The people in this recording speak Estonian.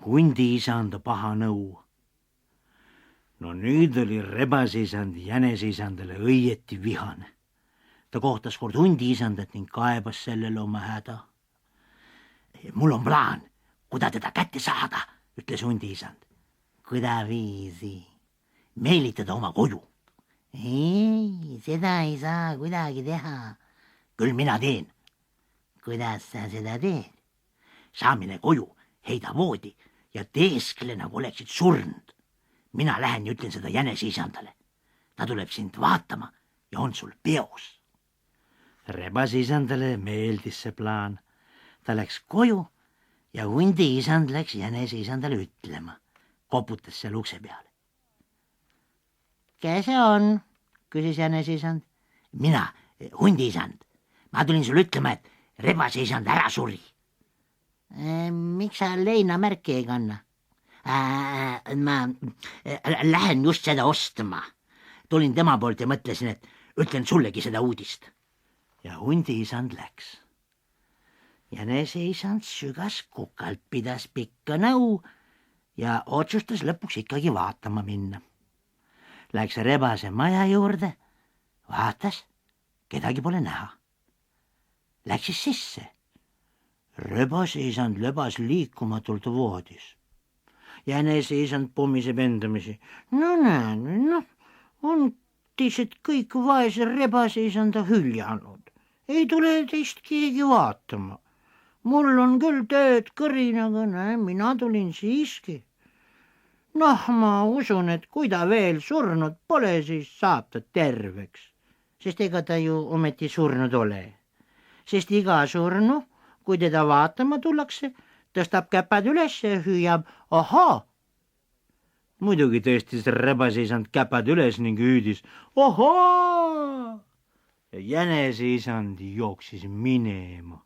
hundiisanda paha nõu. No nüüd oli rebaseisand jäneseisandale õieti vihane. Ta kohtas kord hundiisandat ning kaebas sellele oma häda. Mul on plaan, kuda teda kätte saada, ütles hundiisand. Kuidaviisi? Meelitada oma koju. Ei, seda ei saa kuidagi teha. Küll mina teen. Kuidas sa seda teed? Saamine koju, heida voodi ja teeskle, nagu oleksid surnud. Mina lähen ja ütlen seda jäneseisandale. Ta tuleb sind vaatama ja on sul peos. Rebaseisandale meeldis see plaan. Ta läks koju ja hundiisand läks jäneseisandale ütlema. Koputas seal ukse peale. Kes see on? Küsis jäneseisand. Mina, hundiisand. Ma tulin sulle ütlema, et rebaseisand ära suri. Miks sa leinamärki ei kanna? Ma lähen just seda ostma. Tulin tema poolt ja mõtlesin, et ütlen sullegi seda uudist. Ja hundiisand läks. Jäneseisand sügas kukalt, pidas pikka nõu ja otsustas lõpuks ikkagi vaatama minna. Läks rebase maja juurde, vaatas, kedagi pole näha. Läks siis sisse. Rebaseisand lebas liikumatult voodis. Jäneseisand pommiseb endamisi. No näen, on teised kõik vaese rebaseisanda hüljanud. Ei tule teist keegi vaatama. Mul on küll tööd kõrinaga, näe, mina tulin siiski. Noh, ma usun, et kui ta veel surnud pole, siis saab ta terveks. Sest ega ta ju ometi surnud ole. Sest iga surnu, kui teda vaatama tullakse, tõstab käpad üles ja hüüab, ahaa. Muidugi tõstis rebaseisand käpad üles ning hüüdis, ahaa. Ja jäneseisand jooksis minema.